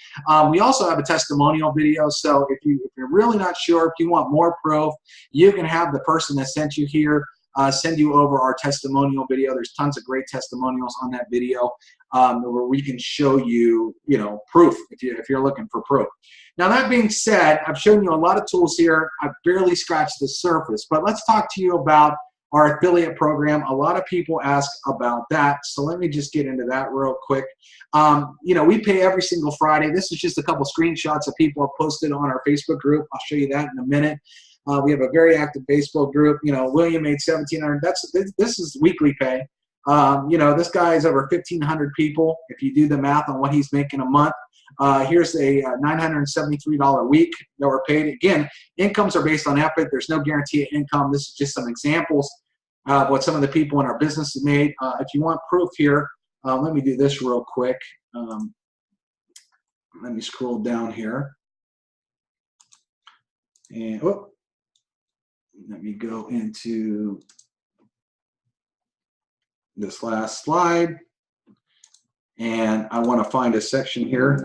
We also have a testimonial video, so if you're really not sure, if you want more proof, you can have the person that sent you here send you over our testimonial video. There's tons of great testimonials on that video where we can show you, proof if you're looking for proof. Now, that being said, I've shown you a lot of tools here. I've barely scratched the surface, but let's talk to you about our affiliate program. A lot of people ask about that, so let me just get into that real quick. You know, we pay every single Friday. This is just a couple screenshots of people have posted on our Facebook group. I'll show you that in a minute. We have a very active Facebook group. You know, William made $1,700. This is weekly pay. You know, this guy is over 1,500 people. If you do the math on what he's making a month, here's a $973 week that we're paid. Again, incomes are based on effort. There's no guarantee of income. This is just some examples of what some of the people in our business have made. If you want proof here, let me do this real quick. Let me scroll down here. And let me go into this last slide. And I want to find a section here,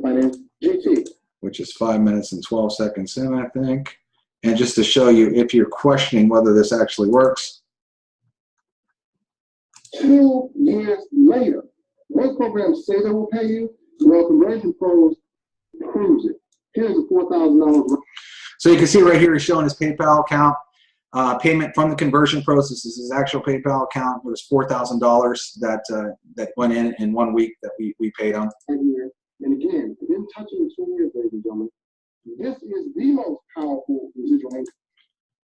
My name's GT. which is 5 minutes and 12 seconds in, I think. And just to show you, if you're questioning whether this actually works. 2 years later, most programs say they will pay you. Well, Conversion Pros proves it. Here's a $4,000. So you can see right here, he's showing his PayPal account. Payment from the Conversion Pros. This is his actual PayPal account. It was $4,000 that went in 1 week that we paid him. And again, within touching 2 years, ladies and gentlemen, this is the most powerful residual income.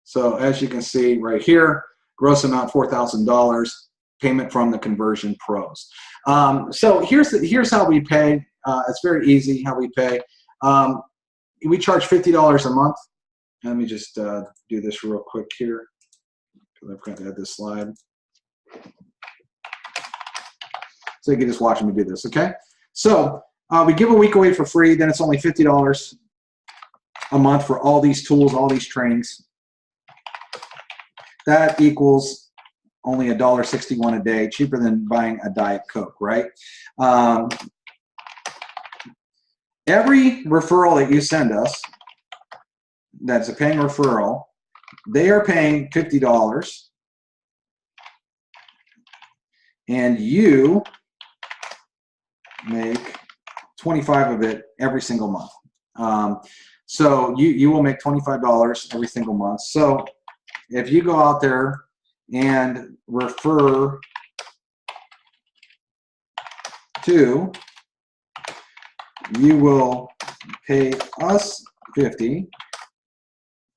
So as you can see right here, gross amount $4,000, payment from the Conversion Pros. So here's how we pay. It's very easy how we pay. We charge $50 a month. Let me just do this real quick here, because I've got to add this slide. So you can just watch me do this, okay? So we give a week away for free, then it's only $50 a month for all these tools, all these trainings. That equals only $1.61 a day, cheaper than buying a Diet Coke, right? Every referral that you send us, that's a paying referral, they are paying $50, and you make 25 of it every single month. So you will make $25 every single month. So if you go out there and refer to, you will pay us $50,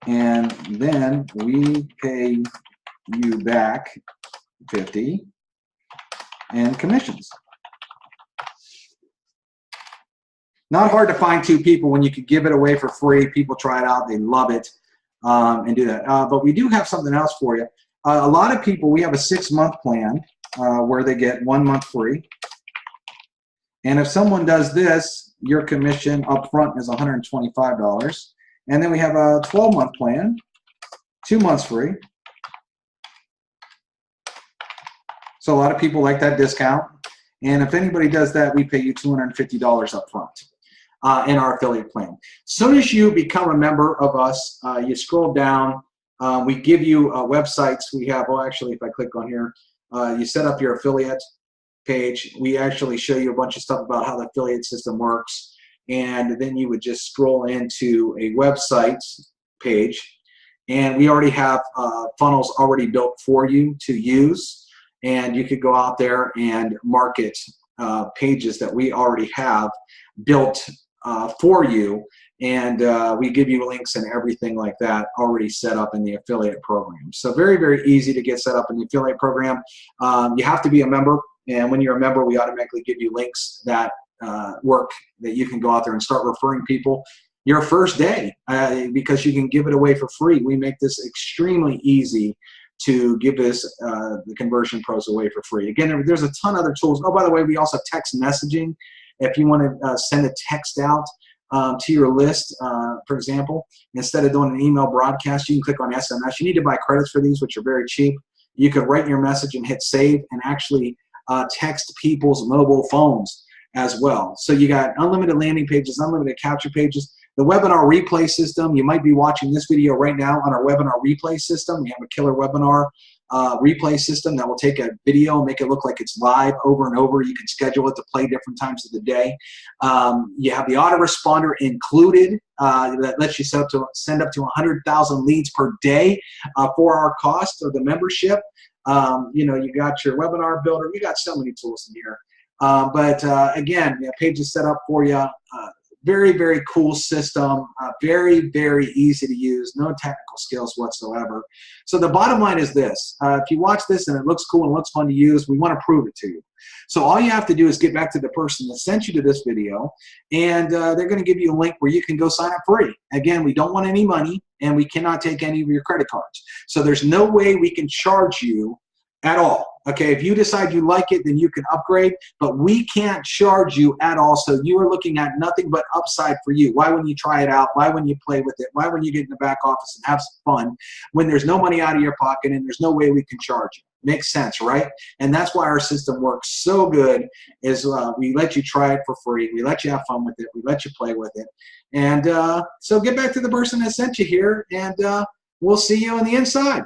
and then we pay you back $50 and commissions. Not hard to find 2 people when you could give it away for free. People try it out, they love it, and do that. But we do have something else for you. A lot of people, we have a 6-month plan where they get 1 month free. And if someone does this, your commission up front is $125. And then we have a 12-month plan, 2 months free. So a lot of people like that discount. And if anybody does that, we pay you $250 up front in our affiliate plan. As soon as you become a member of us, you scroll down. We give you websites. We have, well, actually, if I click on here, you set up your affiliate page. We actually show you a bunch of stuff about how the affiliate system works. And then you would just scroll into a website page. And we already have funnels already built for you to use. And you could go out there and market pages that we already have built for you. And we give you links and everything like that already set up in the affiliate program. So very, very easy to get set up in the affiliate program. You have to be a member. And when you're a member, we automatically give you links that work that you can go out there and start referring people your first day because you can give it away for free. We make this extremely easy to give this the Conversion Pros away for free. Again, there's a ton of other tools. Oh, by the way, we also have text messaging. If you want to send a text out to your list, for example, instead of doing an email broadcast, you can click on SMS. You need to buy credits for these, which are very cheap. You could write your message and hit save and actually text people's mobile phones as well. So you got unlimited landing pages, unlimited capture pages. The webinar replay system, you might be watching this video right now on our webinar replay system. We have a killer webinar replay system that will take a video and make it look like it's live over and over. You can schedule it to play different times of the day. You have the autoresponder included that lets you send up to 100,000 leads per day for our cost of the membership. You know, you got your webinar builder. You got so many tools in here. But again, the page is set up for you. Very, very cool system. Very, very easy to use. No technical skills whatsoever. So the bottom line is this. If you watch this and it looks cool and looks fun to use, we want to prove it to you. So all you have to do is get back to the person that sent you to this video, and they're going to give you a link where you can go sign up free. Again, we don't want any money, and we cannot take any of your credit cards. So there's no way we can charge you at all. Okay, if you decide you like it, then you can upgrade, but we can't charge you at all. So you are looking at nothing but upside for you. Why wouldn't you try it out? Why wouldn't you play with it? Why wouldn't you get in the back office and have some fun when there's no money out of your pocket and there's no way we can charge you? Makes sense, right? And that's why our system works so good is we let you try it for free. We let you have fun with it. We let you play with it. And so get back to the person that sent you here, and we'll see you on the inside.